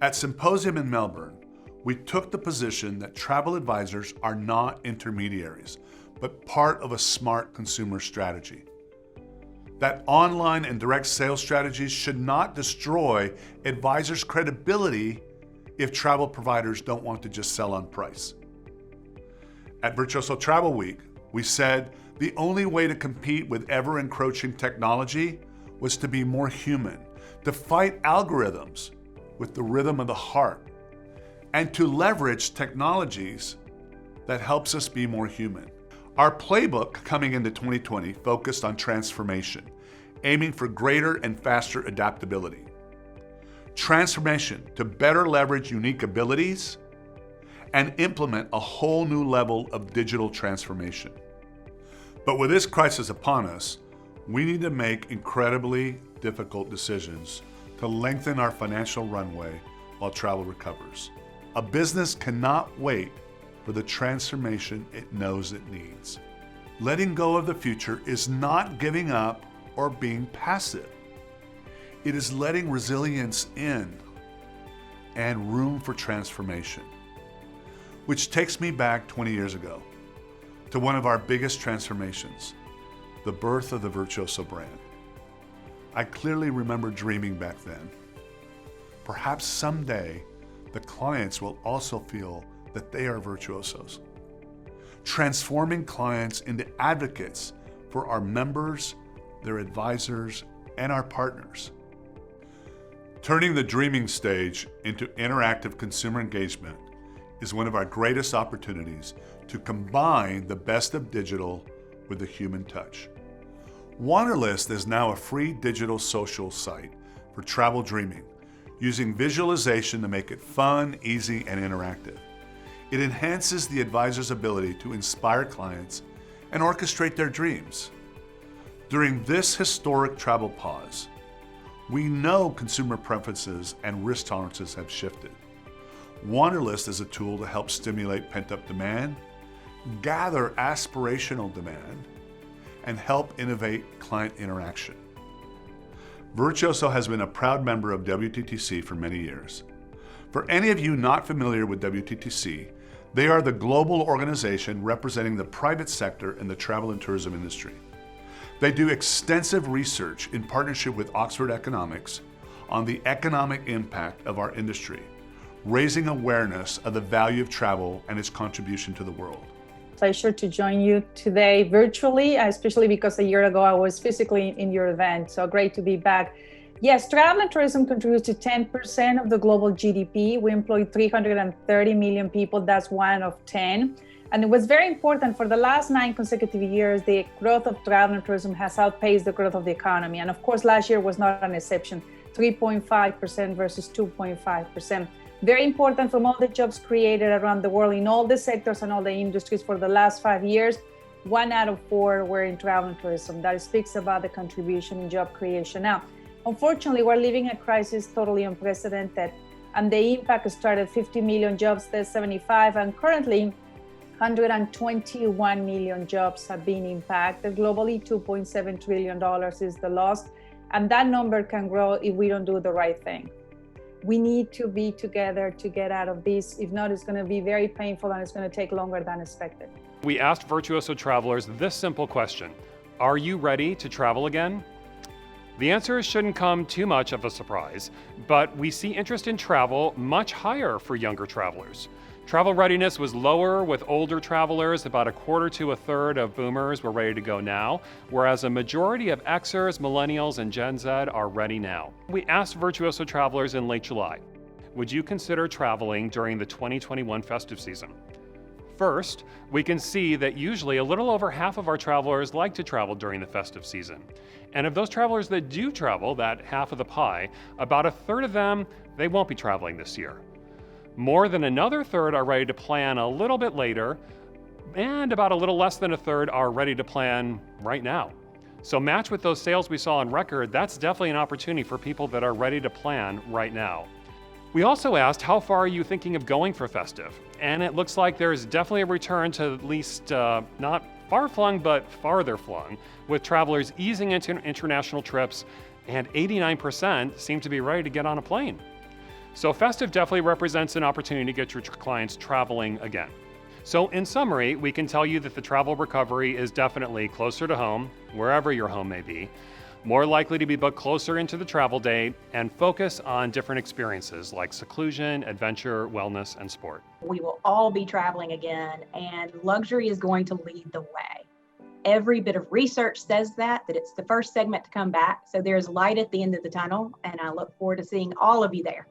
At Symposium in Melbourne, we took the position that travel advisors are not intermediaries, but part of a smart consumer strategy. That online and direct sales strategies should not destroy advisors' credibility if travel providers don't want to just sell on price. At Virtuoso Travel Week, we said the only way to compete with ever-encroaching technology was to be more human, to fight algorithms with the rhythm of the heart, and to leverage technologies that helps us be more human. Our playbook coming into 2020 focused on transformation, aiming for greater and faster adaptability. Transformation to better leverage unique abilities and implement a whole new level of digital transformation. But with this crisis upon us, we need to make incredibly difficult decisions to lengthen our financial runway while travel recovers. A business cannot wait for the transformation it knows it needs. Letting go of the future is not giving up or being passive. It is letting resilience in and room for transformation. Which takes me back 20 years ago to one of our biggest transformations, the birth of the Virtuoso brand. I clearly remember dreaming back then. Perhaps someday the clients will also feel that they are virtuosos, transforming clients into advocates for our members, their advisors, and our partners. Turning the dreaming stage into interactive consumer engagement is one of our greatest opportunities to combine the best of digital with the human touch. Wanderlist is now a free digital social site for travel dreaming, using visualization to make it fun, easy, and interactive. It enhances the advisor's ability to inspire clients and orchestrate their dreams. During this historic travel pause, we know consumer preferences and risk tolerances have shifted. Wanderlist is a tool to help stimulate pent-up demand, gather aspirational demand, and help innovate client interaction. Virtuoso has been a proud member of WTTC for many years. For any of you not familiar with WTTC, they are the global organization representing the private sector in the travel and tourism industry. They do extensive research in partnership with Oxford Economics on the economic impact of our industry, raising awareness of the value of travel and its contribution to the world. Pleasure to join you today virtually, especially because a year ago I was physically in your event. So great to be back. Yes, travel and tourism contributes to 10% of the global GDP. We employ 330 million people. That's 1 of 10. And it was very important for the last 9 consecutive years, the growth of travel and tourism has outpaced the growth of the economy. And of course, last year was not an exception, 3.5% versus 2.5%. Very important from all the jobs created around the world in all the sectors and all the industries for the last 5 years, 1 out of 4 were in travel and tourism. That speaks about the contribution in job creation. Now, unfortunately, we're living a crisis totally unprecedented, and the impact started 50 million jobs, there's 75, and currently 121 million jobs have been impacted. Globally, $2.7 trillion is the loss, and that number can grow if we don't do the right thing. We need to be together to get out of this. If not, it's going to be very painful and it's going to take longer than expected. We asked Virtuoso travelers this simple question: are you ready to travel again? The answer shouldn't come too much of a surprise, but we see interest in travel much higher for younger travelers. Travel readiness was lower with older travelers. About a quarter to a third of boomers were ready to go now, whereas a majority of Xers, millennials, and Gen Z are ready now. We asked Virtuoso travelers in late July, would you consider traveling during the 2021 festive season? First, we can see that usually a little over half of our travelers like to travel during the festive season. And of those travelers that do travel, that half of the pie, about a third of them, they won't be traveling this year. More than another third are ready to plan a little bit later, and about a little less than a third are ready to plan right now. So match with those sales we saw on record, that's definitely an opportunity for people that are ready to plan right now. We also asked, how far are you thinking of going for festive? And it looks like there's definitely a return to at least not far-flung, but farther flung, with travelers easing into international trips, and 89% seem to be ready to get on a plane. So festive definitely represents an opportunity to get your clients traveling again. So in summary, we can tell you that the travel recovery is definitely closer to home, wherever your home may be, more likely to be booked closer into the travel date, and focus on different experiences like seclusion, adventure, wellness, and sport. We will all be traveling again, and luxury is going to lead the way. Every bit of research says that it's the first segment to come back. So there's light at the end of the tunnel, and I look forward to seeing all of you there.